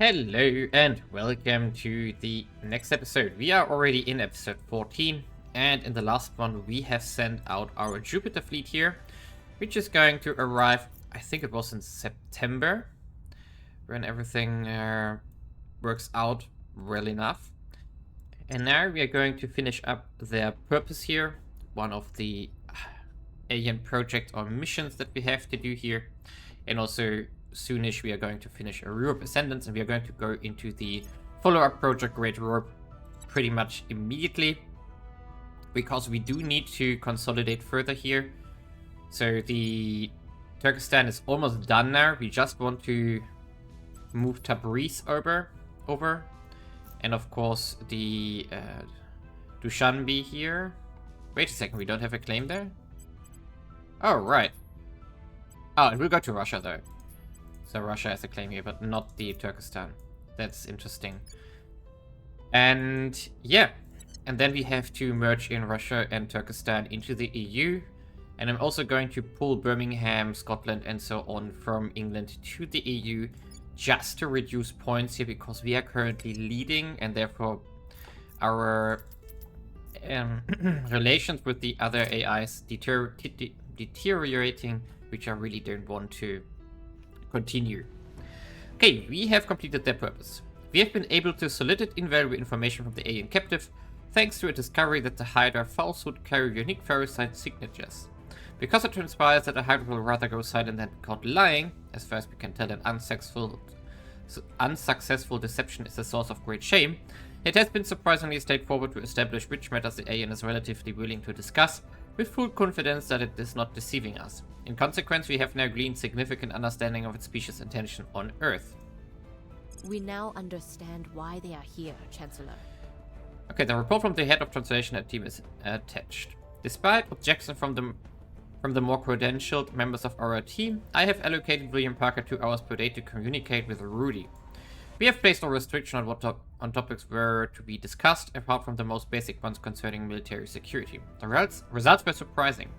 Hello and welcome to the next episode. We are already in episode 14, and in the last one we have sent out our Jupiter fleet here, which is going to arrive, I think it was in September, when everything works out well enough. And now we are going to finish up their purpose here, one of the alien projects or missions that we have to do here, and also soonish we are going to finish a Europe Ascendance, and we are going to go into the follow-up project Great Europe pretty much immediately, because we do need to consolidate further here. So the Turkestan is almost done now. We just want to move Tabriz over, and of course the Dushanbe here. Wait a second, we don't have a claim there? Oh, right. Oh, and we'll go to Russia though. So Russia has a claim here, but not the Turkestan. That's interesting. And yeah, and then we have to merge in Russia and Turkestan into the EU. And I'm also going to pull Birmingham, Scotland, and so on from England to the EU just to reduce points here, because we are currently leading, and therefore our relations with the other AIs deteriorating, which I really don't want to continue. Okay, we have completed their purpose. We have been able to solicit invaluable information from the alien captive, thanks to a discovery that the Hydra falsehood carry unique Parasite signatures. Because it transpires that the Hydra will rather go silent than be caught lying, as far as we can tell, an unsuccessful deception is the source of great shame, it has been surprisingly straightforward to establish which matters the alien is relatively willing to discuss, with full confidence that it is not deceiving us. In consequence, we have now gleaned significant understanding of its species' intention on Earth. We now understand why they are here, Chancellor. Okay, the report from the head of translation team is attached. Despite objection from the more credentialed members of our team, I have allocated William Parker 2 hours per day to communicate with Rudy. We have placed no restriction on what topics were to be discussed, apart from the most basic ones concerning military security. The results were surprising.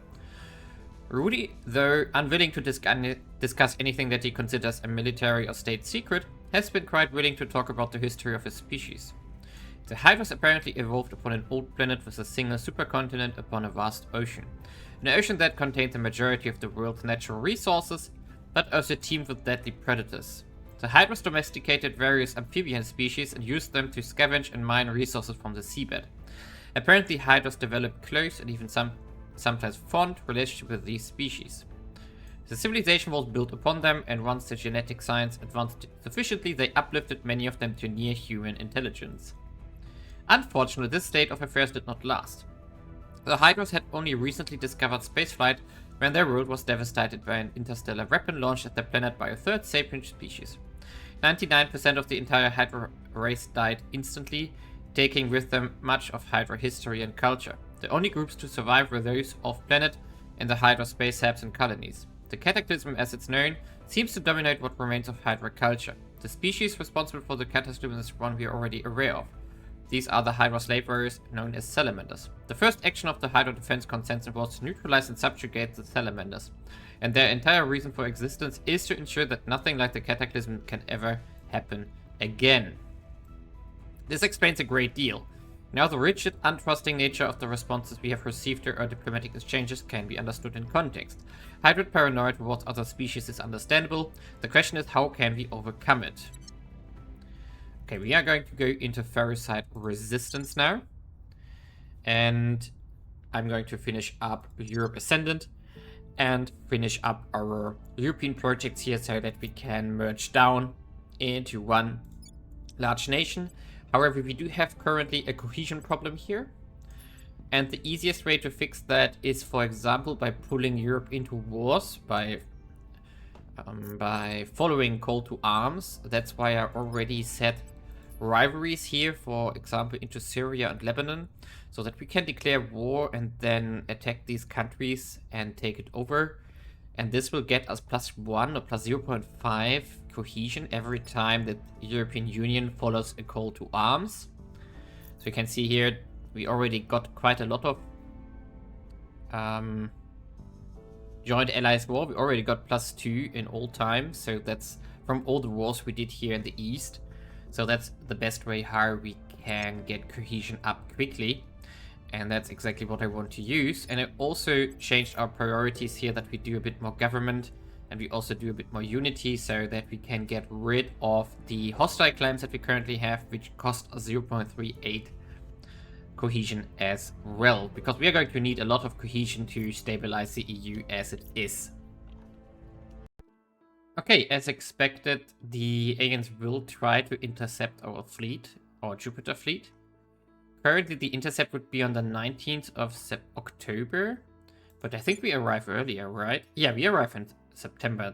Rudy, though unwilling to discuss anything that he considers a military or state secret, has been quite willing to talk about the history of his species. The Hydras apparently evolved upon an old planet with a single supercontinent upon a vast ocean. An ocean that contained the majority of the world's natural resources, but also teemed with deadly predators. The Hydras domesticated various amphibian species and used them to scavenge and mine resources from the seabed. Apparently, Hydras developed close and even sometimes fond relationship with these species. The civilization was built upon them, and once the genetic science advanced sufficiently, they uplifted many of them to near-human intelligence. Unfortunately, this state of affairs did not last. The Hydras had only recently discovered spaceflight when their world was devastated by an interstellar weapon launched at the planet by a third sapient species. 99% of the entire Hydra race died instantly, taking with them much of Hydra history and culture. The only groups to survive were those off-planet and the Hydra space hubs and colonies. The cataclysm, as it's known, seems to dominate what remains of Hydra culture. The species responsible for the cataclysm is one we are already aware of. These are the Hydra slave warriors known as salamanders. The first action of the Hydra defense consensus was to neutralize and subjugate the salamanders, and their entire reason for existence is to ensure that nothing like the cataclysm can ever happen again. This explains a great deal. Now the rigid, untrusting nature of the responses we have received to our diplomatic exchanges can be understood in context. Hybrid paranoia towards other species is understandable. The question is, how can we overcome it? Okay, we are going to go into Parasite resistance now. And I'm going to finish up Europe Ascendant and finish up our European projects here so that we can merge down into one large nation. However, we do have currently a cohesion problem here. And the easiest way to fix that is, for example, by pulling Europe into wars, by following call to arms. That's why I already set rivalries here, for example, into Syria and Lebanon, so that we can declare war and then attack these countries and take it over. And this will get us +1 or +0.5 cohesion every time the European Union follows a call to arms. So you can see here, we already got quite a lot of joint allies war. We already got +2 in all time, so that's from all the wars we did here in the east. So that's the best way how we can get cohesion up quickly. And that's exactly what I want to use. And I also changed our priorities here, that we do a bit more government and we also do a bit more unity, so that we can get rid of the hostile claims that we currently have, which cost 0.38 cohesion as well, because we are going to need a lot of cohesion to stabilize the EU as it is. Okay, as expected, the aliens will try to intercept our fleet, our Jupiter fleet. Currently, the intercept would be on the 19th of October, but I think we arrive earlier, right? Yeah, we arrive in September.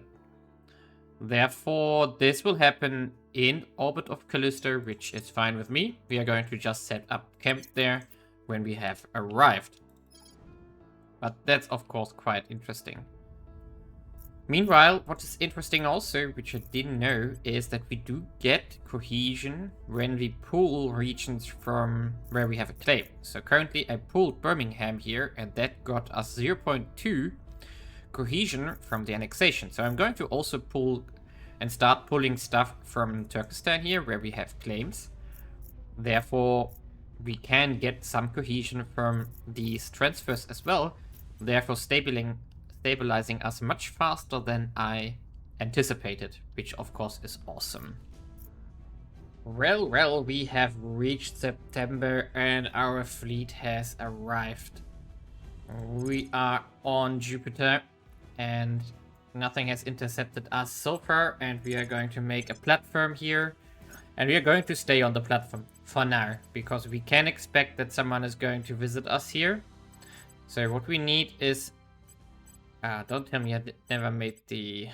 Therefore, this will happen in orbit of Callisto, which is fine with me. We are going to just set up camp there when we have arrived. But that's, of course, quite interesting. Meanwhile, what is interesting also, which I didn't know, is that we do get cohesion when we pull regions from where we have a claim. So currently I pulled Birmingham here, and that got us 0.2 cohesion from the annexation. So I'm going to also pull and start pulling stuff from Turkestan here, where we have claims. Therefore, we can get some cohesion from these transfers as well, therefore stabilizing us much faster than I anticipated, which of course is awesome. Well, we have reached September and our fleet has arrived. We are on Jupiter and nothing has intercepted us so far, and we are going to make a platform here, and we are going to stay on the platform for now, because we can expect that someone is going to visit us here. So what we need is... don't tell me I never made the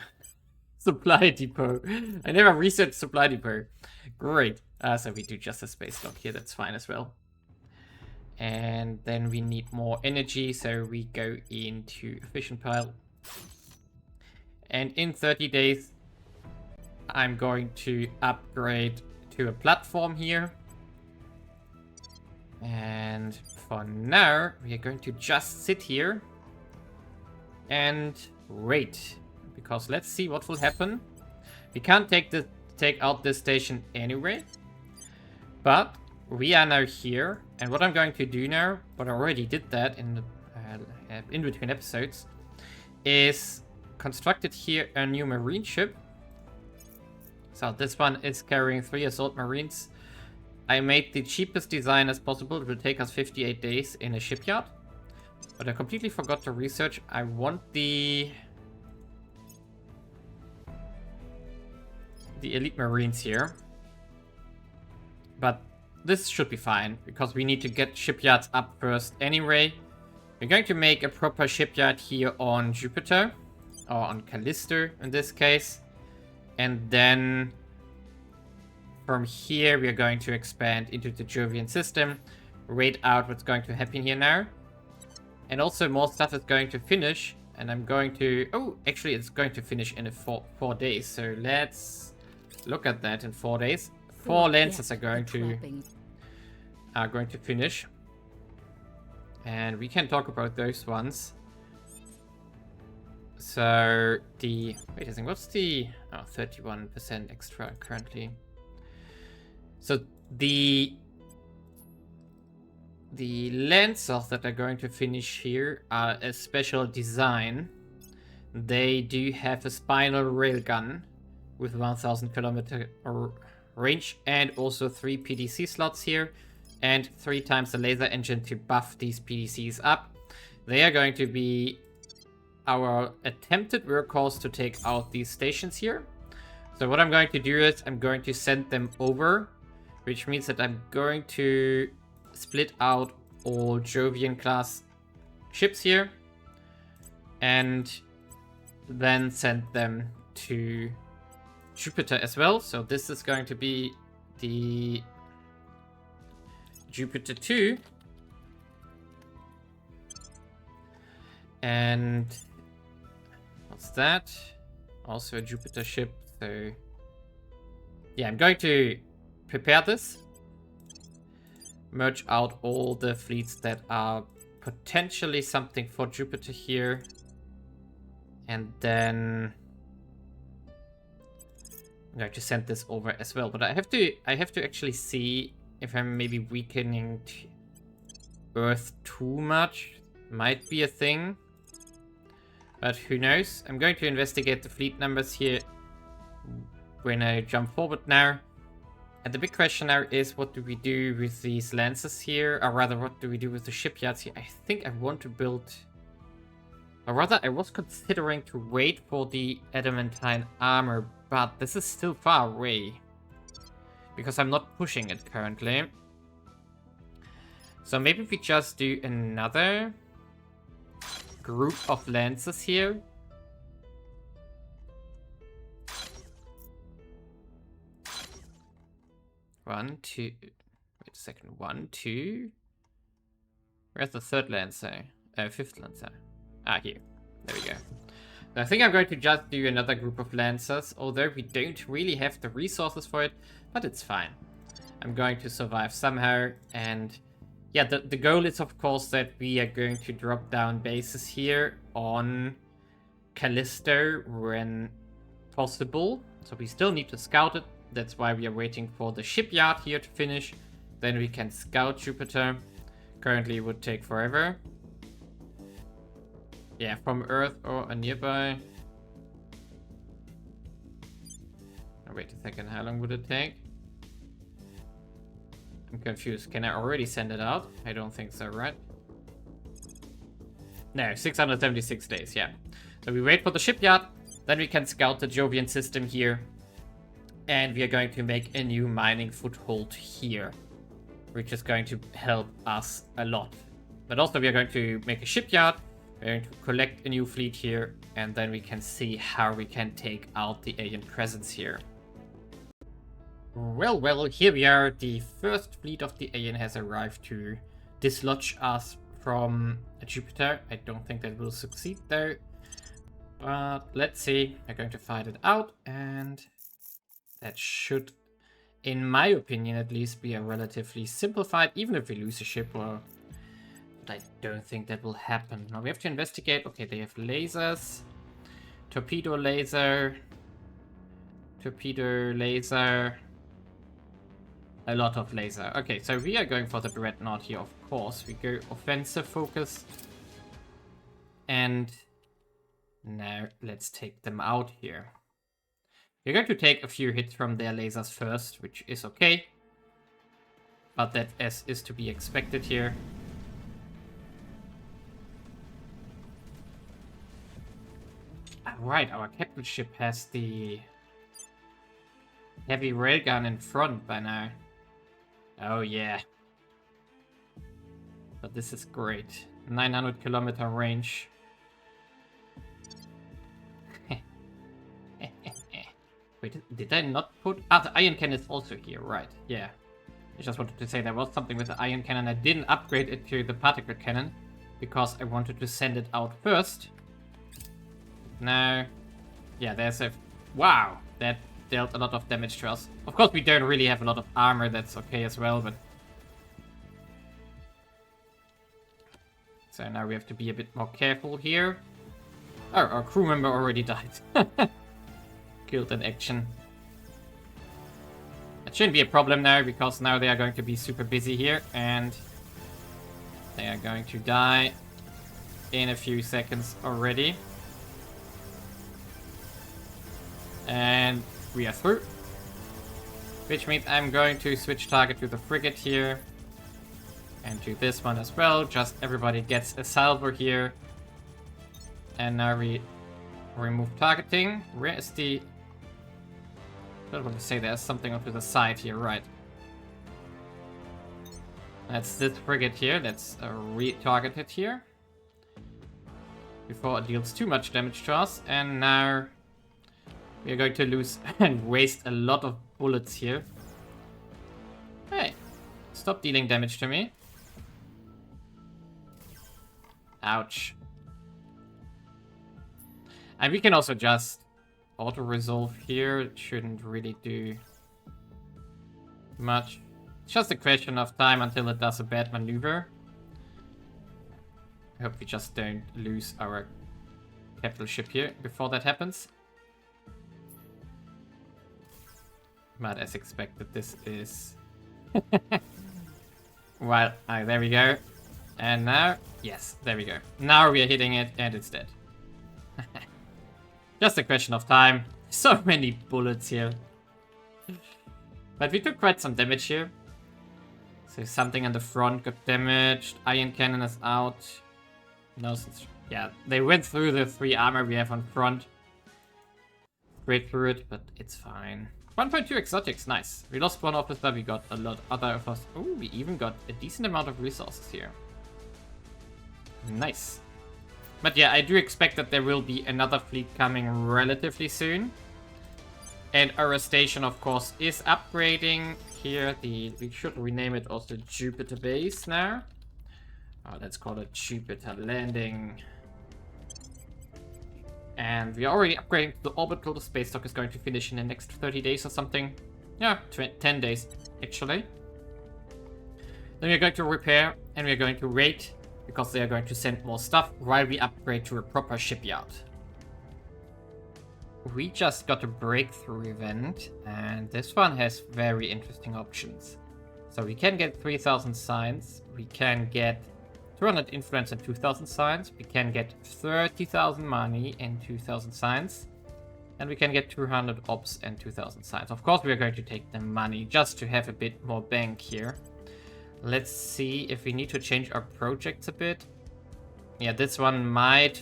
supply depot. I never researched supply depot. Great. So we do just a space dock here, that's fine as well. And then we need more energy, so we go into a fission pile. And in 30 days, I'm going to upgrade to a platform here. And for now, we are going to just sit here and wait, because let's see what will happen. We can't take out this station anyway, but we are now here, and what I'm going to do now, but I already did that in between episodes, is constructed here a new marine ship. So this one is carrying 3 assault marines. I made the cheapest design as possible. It will take us 58 days in a shipyard. But I completely forgot to research. I want the elite marines here. But this should be fine, because we need to get shipyards up first anyway. We're going to make a proper shipyard here on Jupiter. Or on Callisto in this case. And then from here we are going to expand into the Jovian system. Wait out what's going to happen here now. And also more stuff is going to finish. And I'm going to... Oh, actually it's going to finish in 4 days. So let's look at that in 4 days. 4 lenses are going to finish. And we can talk about those ones. So the... Wait a second, what's the... Oh, 31% extra currently. So the Lancers that are going to finish here are a special design. They do have a spinal railgun with 1000 kilometer range, and also 3 PDC slots here, and 3 times the laser engine to buff these PDCs up. They are going to be our attempted workhorse to take out these stations here. So what I'm going to do is I'm going to send them over, which means that I'm going to split out all Jovian class ships here and then send them to Jupiter as well. So this is going to be the Jupiter 2. And what's that? Also a Jupiter ship. So yeah, I'm going to prepare this. Merge out all the fleets that are potentially something for Jupiter here. And then I'm going to send this over as well, but I have to actually see if I'm maybe weakening Earth too much. Might be a thing, but who knows? I'm going to investigate the fleet numbers here when I jump forward now. And the big question now is, what do we do with these lances here? Or rather, what do we do with the shipyards here? I think I want to build... Or rather, I was considering to wait for the adamantine armor, but this is still far away. Because I'm not pushing it currently. So maybe we just do another group of lances here. One, two... Wait a second. 1, 2... Where's the third lancer? Fifth lancer. Ah, here. There we go. So I think I'm going to just do another group of lancers, although we don't really have the resources for it, but it's fine. I'm going to survive somehow, and yeah, the goal is of course that we are going to drop down bases here on Callisto when possible. So we still need to scout it. That's why we are waiting for the shipyard here to finish. Then we can scout Jupiter. Currently it would take forever. Yeah, from Earth or a nearby. Oh, wait a second, how long would it take? I'm confused. Can I already send it out? I don't think so, right? No, 676 days, yeah. So we wait for the shipyard, then we can scout the Jovian system here. And we are going to make a new mining foothold here, which is going to help us a lot. But also we are going to make a shipyard. We're going to collect a new fleet here, and then we can see how we can take out the alien presence here. Well, here we are. The first fleet of the alien has arrived to dislodge us from Jupiter. I don't think that will succeed though. But let's see. We're going to fight it out, and that should, in my opinion at least, be a relatively simple fight, even if we lose a ship. Or but I don't think that will happen. Now we have to investigate. Okay, they have lasers. Torpedo laser. Torpedo laser. A lot of laser. Okay, so we are going for the Dreadnought here, of course. We go offensive focus. And now let's take them out here. We're going to take a few hits from their lasers first, which is okay. But that is to be expected here. Right, our capital ship has the heavy railgun in front by now. Oh yeah. But this is great. 900 kilometer range. Wait, did I not put... Ah, the ion cannon is also here, right. Yeah. I just wanted to say there was something with the ion cannon. I didn't upgrade it to the particle cannon because I wanted to send it out first. Now, yeah, there's a... Wow, that dealt a lot of damage to us. Of course, we don't really have a lot of armor. That's okay as well, but... So now we have to be a bit more careful here. Oh, our crew member already died. Killed in action. It shouldn't be a problem now, because now they are going to be super busy here, and they are going to die in a few seconds already. And we are through. Which means I'm going to switch target to the frigate here. And to this one as well. Just everybody gets a salvo here. And now we remove targeting. Where is the... I don't want to say there's something up to the side here, right. That's this frigate here. That's re-targeted here. Before it deals too much damage to us. And now we are going to lose and waste a lot of bullets here. Hey, stop dealing damage to me. Ouch. And we can also just auto-resolve here. It shouldn't really do much. It's just a question of time until it does a bad maneuver. I hope we just don't lose our capital ship here before that happens. But as expected, this is... Well, there we go. And now, yes, there we go. Now we are hitting it and it's dead. Just a question of time. So many bullets here. But we took quite some damage here. So something on the front got damaged. Iron cannon is out. No, yeah, they went through the 3 armor we have on front. Straight through it, but it's fine. 1.2 exotics, nice. We lost 1 officer, we got a lot other of us. Oh, we even got a decent amount of resources here. Nice. But yeah, I do expect that there will be another fleet coming relatively soon. And our station, of course, is upgrading here. We should rename it also Jupiter Base now. Oh, let's call it Jupiter Landing. And we are already upgrading to the orbital. The space dock is going to finish in the next 30 days or something. Yeah, 10 days, actually. Then we're going to repair and we're going to raid, because they are going to send more stuff while we upgrade to a proper shipyard. We just got a breakthrough event, and this one has very interesting options. So we can get 3,000 science, we can get 200 influence and 2,000 science, we can get 30,000 money and 2,000 science, and we can get 200 ops and 2,000 science. Of course, we are going to take the money just to have a bit more bank here. Let's see if we need to change our projects a bit. Yeah, this one might...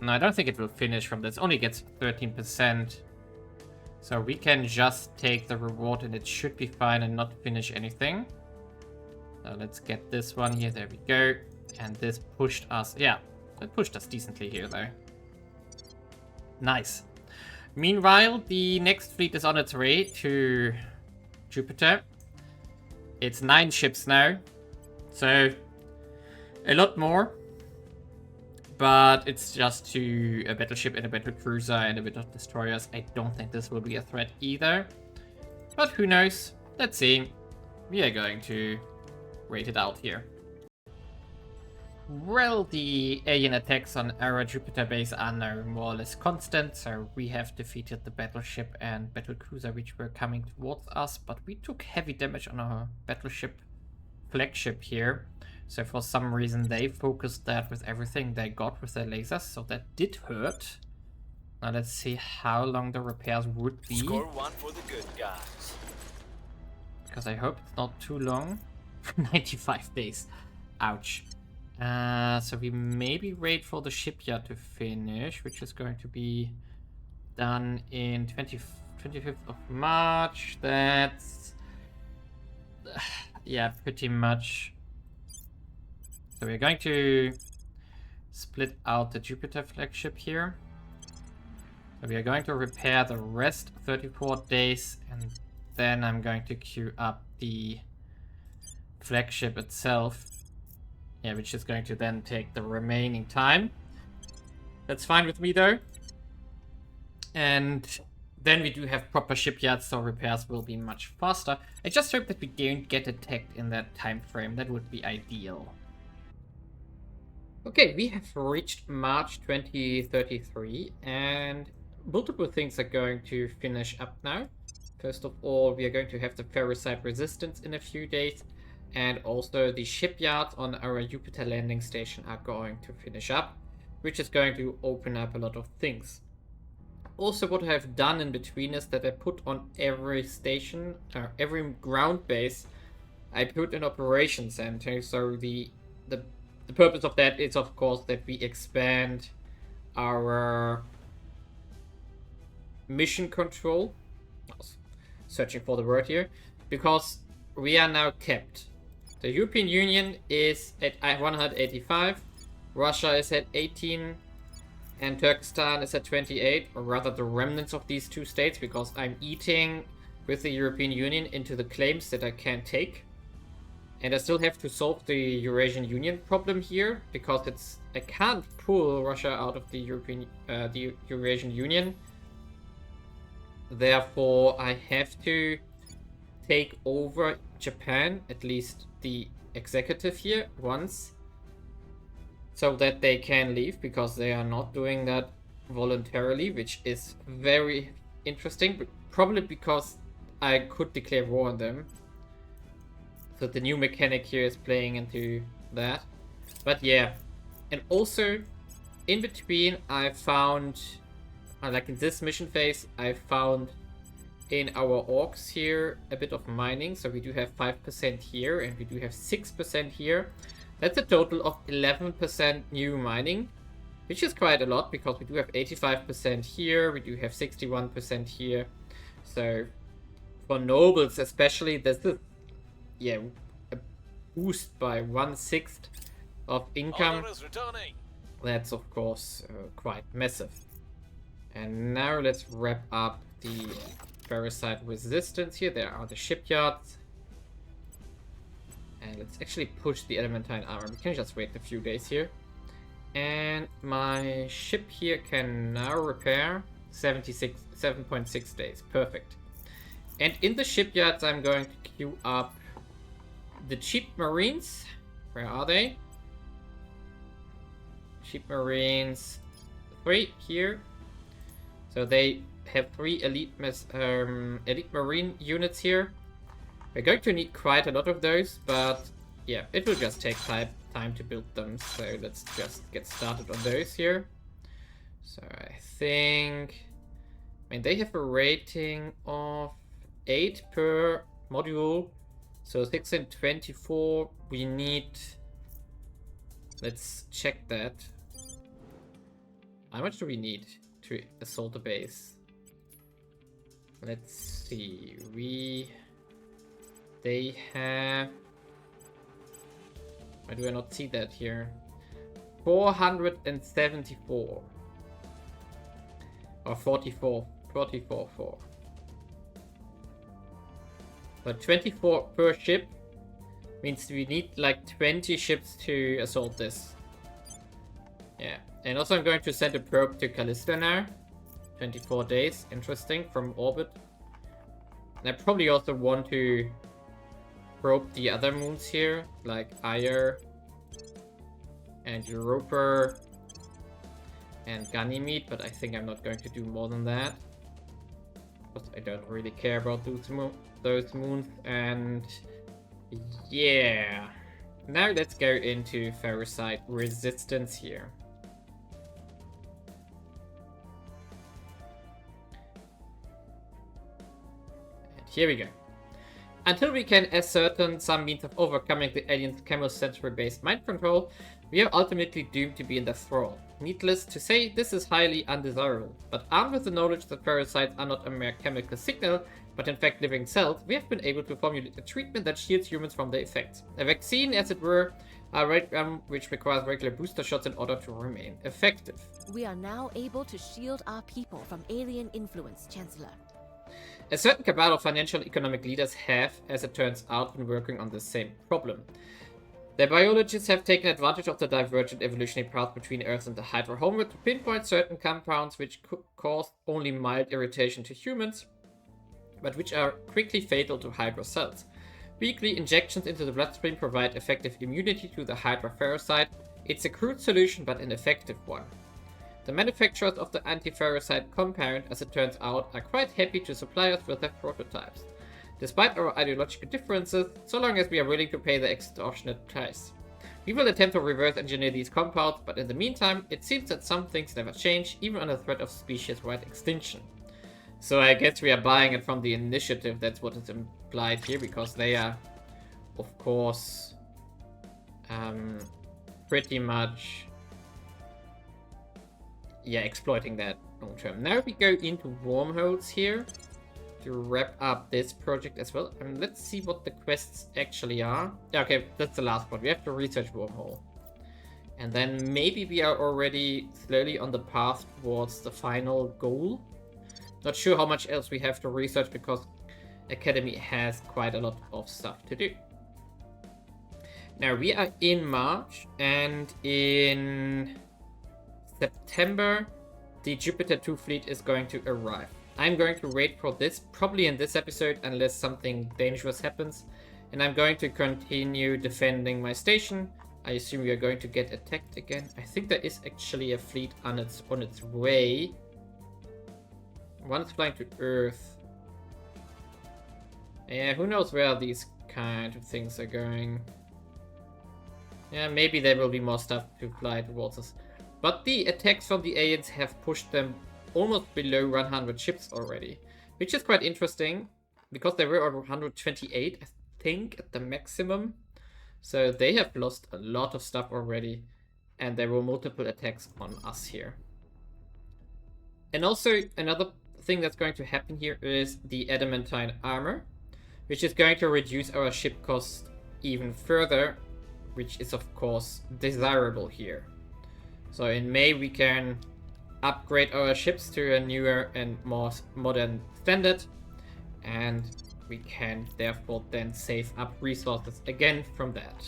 No, I don't think it will finish from this. It only gets 13%. So we can just take the reward and it should be fine and not finish anything. So let's get this one here. There we go. And this pushed us... Yeah, it pushed us decently here though. Nice. Meanwhile, the next fleet is on its way to Jupiter. It's 9 ships now. So, a lot more. But it's just to a battleship and a battle cruiser and a bit of destroyers. I don't think this will be a threat either. But who knows? Let's see. We are going to wait it out here. Well, the alien attacks on our Jupiter base are now more or less constant, so we have defeated the battleship and battle cruiser which were coming towards us, but we took heavy damage on our battleship flagship here. So for some reason they focused that with everything they got with their lasers, so that did hurt. Now let's see how long the repairs would be. Score 1 for the good guys. Because I hope it's not too long. 95 days. Ouch. So we maybe wait for the shipyard to finish, which is going to be done in 25th of March. That's... yeah, pretty much. So we're going to split out the Jupiter flagship here. So we are going to repair the rest 34 days, and then I'm going to queue up the flagship itself. Yeah, which is going to then take the remaining time. That's fine with me though. And then we do have proper shipyards, so repairs will be much faster. I just hope that we don't get attacked in that time frame. That would be ideal. Okay, we have reached March 2033 and multiple things are going to finish up now. First of all, we are going to have the Parasite resistance in a few days. And also the shipyards on our Jupiter landing station are going to finish up, which is going to open up a lot of things. Also, what I have done in between is that I put on every station, every ground base, I put an operation center. So the purpose of that is, of course, that we expand our mission control. I was searching for the word here, because we are now capped. The European Union is at 185, Russia is at 18, and Turkestan is at 28, or rather the remnants of these two states, because I'm eating with the European Union into the claims that I can't take. And I still have to solve the Eurasian Union problem here, because I can't pull Russia out of the Eurasian Union. Therefore, I have to take over Japan, at least the executive here, once, so that they can leave, because they are not doing that voluntarily, which is very interesting, but probably because I could declare war on them. So the new mechanic here is playing into that. But yeah, and also in between I found, like in this mission phase, I found in our orcs here a bit of mining. So we do have 5% here and we do have 6% here. That's a total of 11% new mining, which is quite a lot because we do have 85% here, we do have 61% here. So for nobles especially, this is, yeah, a boost by 1/6 of income. Order is returning. That's of course quite massive. And now let's wrap up the Parasite resistance here. There are the shipyards. And let's actually push the Elementine armor. We can just wait a few days here. And my ship here can now repair 7.6 days. Perfect. And in the shipyards, I'm going to queue up the cheap marines. Where are they? Cheap marines 3 here. So they have 3 elite marine units here. We're going to need quite a lot of those, but yeah, it will just take time to build them. So let's just get started on those here. So I think, I mean, they have a rating of 8 per module. So 6 and 24, we need, let's check that. How much do we need to assault the base? Let's see, they have, why do I not see that here? 474. Or 44. 4. But 24 per ship means we need like 20 ships to assault this. Yeah. And also I'm going to send a probe to Callisto now. 24 days. Interesting. From orbit. And I probably also want to probe the other moons here, like Ire and Europa and Ganymede, but I think I'm not going to do more than that because I don't really care about those moons. And yeah, now let's go into Parasite resistance here. And here we go. Until we can ascertain some means of overcoming the aliens' chemosensory-based mind control, we are ultimately doomed to be in their thrall. Needless to say, this is highly undesirable, but armed with the knowledge that parasites are not a mere chemical signal, but in fact living cells, we have been able to formulate a treatment that shields humans from their effects. A vaccine, as it were, which requires regular booster shots in order to remain effective. We are now able to shield our people from alien influence, Chancellor. A certain cabal of financial and economic leaders have, as it turns out, been working on the same problem. Their biologists have taken advantage of the divergent evolutionary path between Earth and the Hydra homeworld to pinpoint certain compounds which could cause only mild irritation to humans, but which are quickly fatal to Hydra cells. Weekly injections into the bloodstream provide effective immunity to the Hydra parasite. It's a crude solution, but an effective one. The manufacturers of the anti-parasite compound, as it turns out, are quite happy to supply us with their prototypes, despite our ideological differences, so long as we are willing to pay the extortionate price. We will attempt to reverse engineer these compounds, but in the meantime, it seems that some things never change, even under threat of species-wide extinction. So I guess we are buying it from the initiative, that's what is implied here, because they are, of course, pretty much, yeah, exploiting that long term. Now we go into wormholes here to wrap up this project as well. And let's see what the quests actually are. Yeah, okay, that's the last one. We have to research wormhole. And then maybe we are already slowly on the path towards the final goal. Not sure how much else we have to research because Academy has quite a lot of stuff to do. Now we are in March, and in September the Jupiter 2 fleet is going to arrive. I'm going to wait for this, probably in this episode, unless something dangerous happens. And I'm going to continue defending my station. I assume we are going to get attacked again. I think there is actually a fleet on its way. One is flying to Earth. Yeah, who knows where these kind of things are going. Yeah, maybe there will be more stuff to fly towards us. But the attacks from the aliens have pushed them almost below 100 ships already. Which is quite interesting, because they were over 128, I think, at the maximum. So they have lost a lot of stuff already. And there were multiple attacks on us here. And also, another thing that's going to happen here is the adamantine armor, which is going to reduce our ship cost even further, which is of course desirable here. So in May we can upgrade our ships to a newer and more modern standard, and we can therefore then save up resources again from that.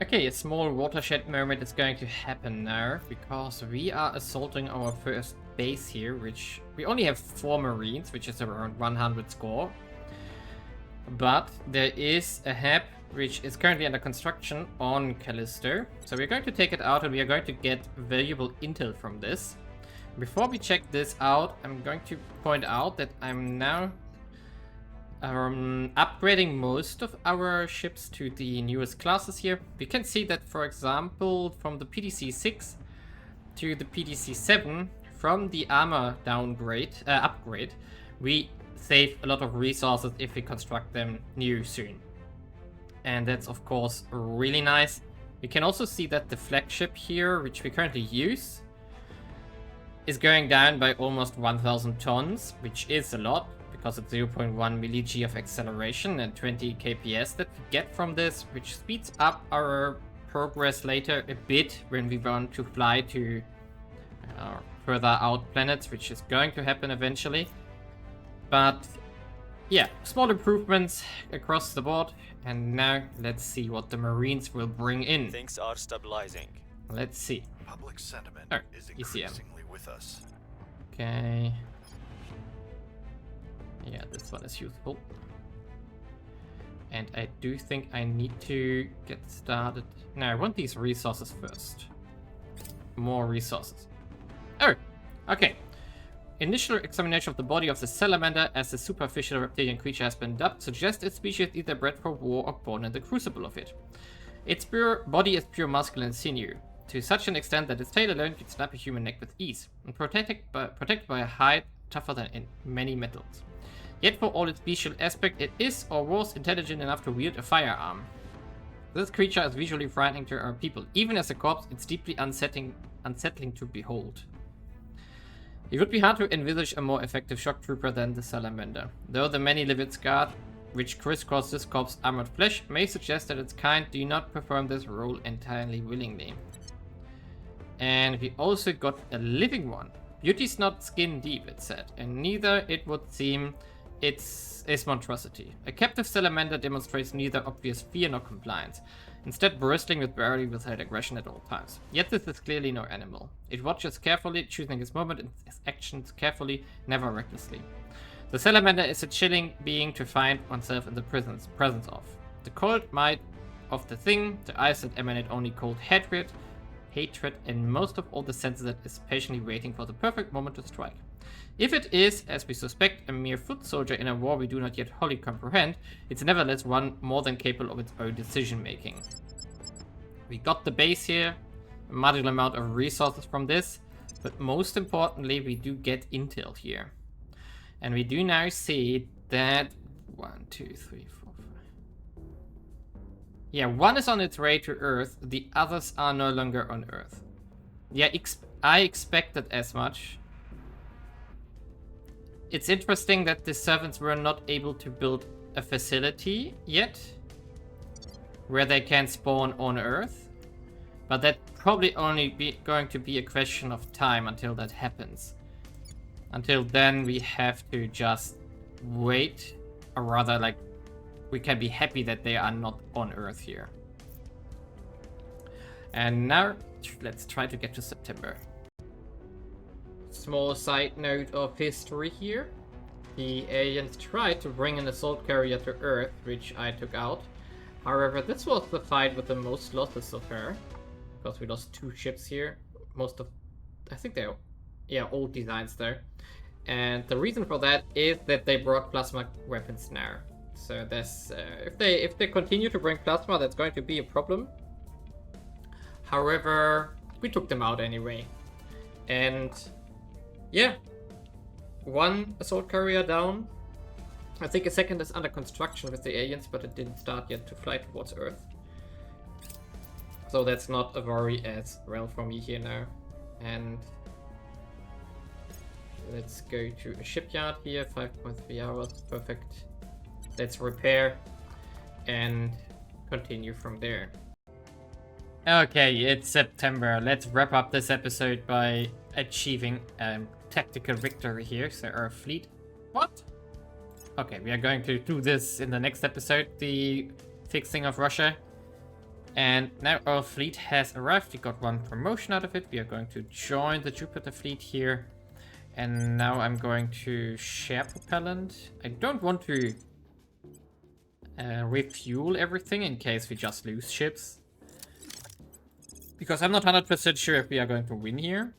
Okay, a small watershed moment is going to happen now, because we are assaulting our first base here, which we only have 4 marines, which is around 100 score. But there is a hub which is currently under construction on Callisto. So we're going to take it out and we are going to get valuable intel from this. Before we check this out, I'm going to point out that I'm now upgrading most of our ships to the newest classes here. We can see that, for example, from the PDC 6 to the PDC 7, from the armor upgrade, we save a lot of resources if we construct them new soon. And that's of course really nice. We can also see that the flagship here, which we currently use, is going down by almost 1000 tons, which is a lot, because it's 0.1 milli-G of acceleration and 20 kps that we get from this, which speeds up our progress later a bit when we want to fly to further out planets, which is going to happen eventually. But yeah, small improvements across the board. And now let's see what the Marines will bring in. Things are stabilizing. Let's see. Public sentiment is ECM. increasingly with us. Okay. Yeah, this one is useful. And I do think I need to get started. No, I want these resources first. More resources. Oh, okay. Initial examination of the body of the salamander as a superficial reptilian creature has been dubbed suggests its species either bred for war or born in the crucible of it. Its body is pure muscular sinew, to such an extent that its tail alone could snap a human neck with ease, and protected by a hide tougher than in many metals. Yet for all its bestial aspect, it is or was intelligent enough to wield a firearm. This creature is visually frightening to our people. Even as a corpse, it's deeply unsettling to behold. It would be hard to envisage a more effective shock trooper than the salamander, though the many livid scars which crisscross this corpse's armored flesh may suggest that its kind do not perform this role entirely willingly. And we also got a living one. Beauty's not skin deep, it said, and neither, it would seem, is monstrosity. A captive salamander demonstrates neither obvious fear nor compliance, instead bristling with barely withheld aggression at all times. Yet this is clearly no animal. It watches carefully, choosing its moment and its actions carefully, never recklessly. The salamander is a chilling being to find oneself in the presence of. The cold might of the thing, the eyes that emanate only cold hatred, and most of all the senses that is patiently waiting for the perfect moment to strike. If it is, as we suspect, a mere foot soldier in a war we do not yet wholly comprehend, it's nevertheless one more than capable of its own decision-making. We got the base here, a marginal amount of resources from this, but most importantly, we do get intel here. And we do now see that 1, 2, 3, 4, 5. Yeah, one is on its way to Earth, the others are no longer on Earth. Yeah, I expected as much. It's interesting that the servants were not able to build a facility yet where they can spawn on Earth, but that's probably only going to be a question of time until that happens. Until then, we have to just wait, or rather, like, we can be happy that they are not on Earth here. And now, let's try to get to September. Small side note of history here. The aliens tried to bring an assault carrier to Earth, which I took out. However, this was the fight with the most losses so far, because we lost 2 ships here. I think they're yeah, old designs there. And the reason for that is that they brought plasma weapons now. So there's if they continue to bring plasma, that's going to be a problem. However, we took them out anyway. And yeah, one assault carrier down. I think a second is under construction with the aliens, but it didn't start yet to fly towards Earth. So that's not a worry as well for me here now. And let's go to a shipyard here, 5.3 hours, perfect. Let's repair and continue from there. Okay, it's September. Let's wrap up this episode by achieving tactical victory here. So our fleet... What? Okay, we are going to do this in the next episode, the fixing of Russia. And now our fleet has arrived. We got one promotion out of it. We are going to join the Jupiter fleet here. And now I'm going to share propellant. I don't want to refuel everything in case we just lose ships. Because I'm not 100% sure if we are going to win here.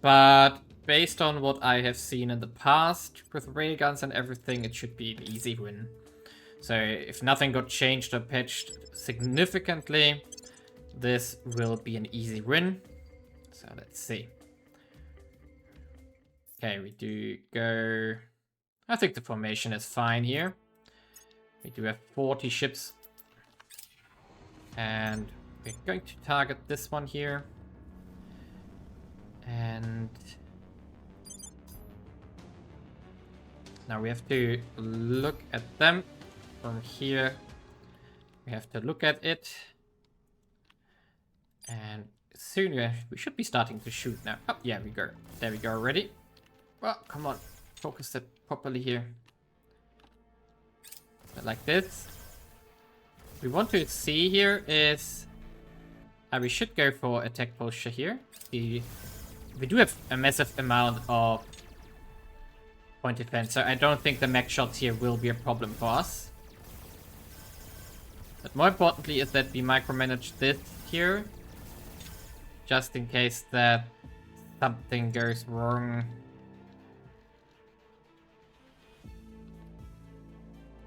But based on what I have seen in the past with railguns and everything, it should be an easy win. So if nothing got changed or patched significantly, this will be an easy win. So let's see. Okay, we do go... I think the formation is fine here. We do have 40 ships. And we're going to target this one here. And now we have to look at them from here. We have to look at it. And soon we should be starting to shoot now. Oh, yeah, we go. There we go already. Well, come on. Focus that properly here. Like this. We want to see here is... we should go for attack posture here. We do have a massive amount of point defense, so I don't think the mech shots here will be a problem for us. But more importantly is that we micromanage this here. Just in case that something goes wrong.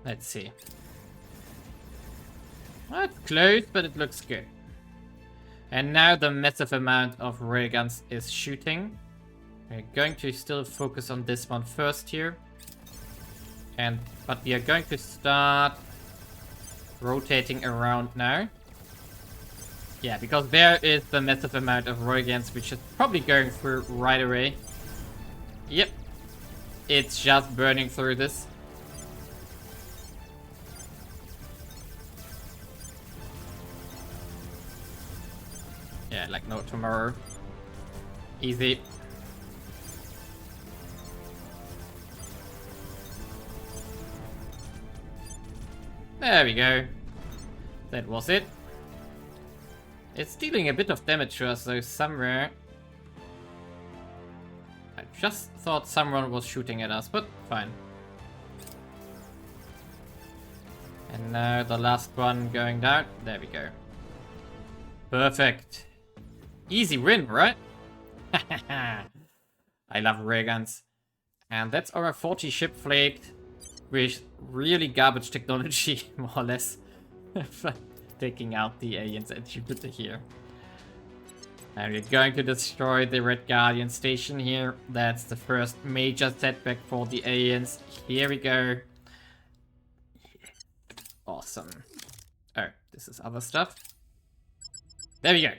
Let's see. Well, it's close, but it looks good. And now the massive amount of railguns is shooting. We're going to still focus on this one first here. But we are going to start rotating around now. Yeah, because there is the massive amount of railguns which is probably going through right away. Yep. It's just burning through this. Yeah, like no tomorrow. Easy. There we go. That was it. It's dealing a bit of damage to us though somewhere. I just thought someone was shooting at us, but fine. And now the last one going down. There we go. Perfect. Easy win, right? I love railguns. And that's our 40 ship fleet with really garbage technology, more or less. Taking out the aliens at Jupiter here. And we're going to destroy the Red Guardian station here. That's the first major setback for the aliens. Here we go. Awesome. Oh, this is other stuff. There we go.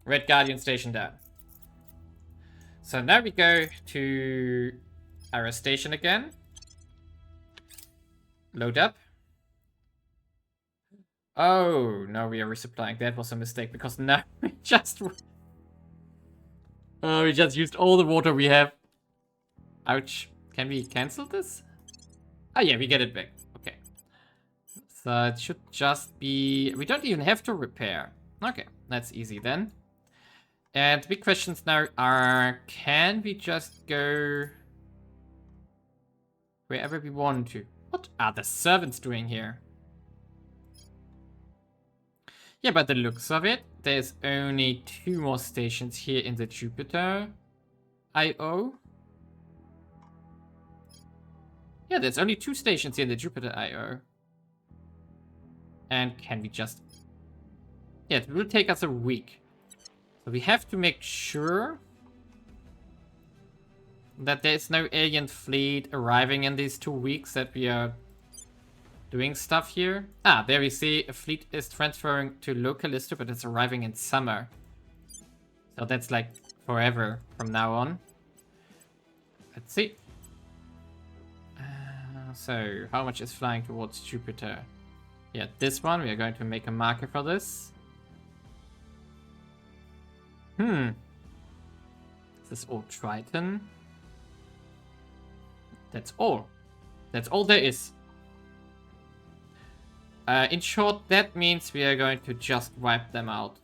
Red Guardian station down. So now we go to our station again. Load up. Oh, no, we are resupplying. That was a mistake because now we just... Oh, we just used all the water we have. Ouch. Can we cancel this? Oh yeah, we get it back. Okay. So it should just be... We don't even have to repair. Okay, that's easy then. And the big questions now are, can we just go wherever we want to? What are the servants doing here? Yeah, by the looks of it, there's only 2 more stations here in the Jupiter IO. Yeah, there's only 2 stations here in the Jupiter IO. And can we just... Yeah, it will take us a week. So we have to make sure that there's no alien fleet arriving in these 2 weeks that we are doing stuff here. Ah, there we see a fleet is transferring to Localisto, but it's arriving in summer. So that's like forever from now on. Let's see. So, how much is flying towards Jupiter? Yeah, this one, we are going to make a marker for this. Is this all Triton? That's all. That's all there is. In short, that means we are going to just wipe them out.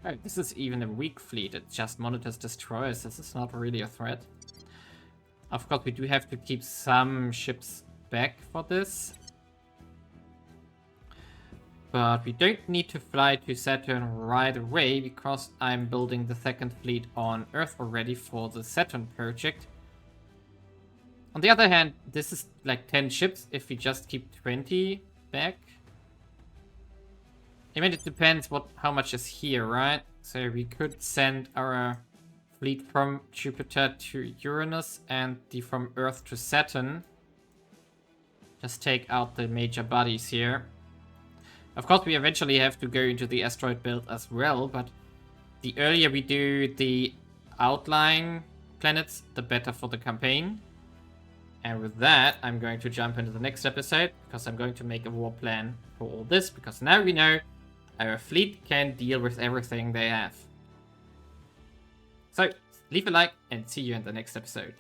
Oh, this is even a weak fleet. It just monitors destroyers. This is not really a threat. Of course, we do have to keep some ships back for this. But we don't need to fly to Saturn right away because I'm building the 2nd fleet on Earth already for the Saturn project. On the other hand, this is like 10 ships if we just keep 20 back. I mean, it depends how much is here, right? So we could send our fleet from Jupiter to Uranus and the from Earth to Saturn. Just take out the major bodies here. Of course, we eventually have to go into the asteroid belt as well, but the earlier we do the outlying planets, the better for the campaign. And with that, I'm going to jump into the next episode, because I'm going to make a war plan for all this, because now we know our fleet can deal with everything they have. So, leave a like and see you in the next episode.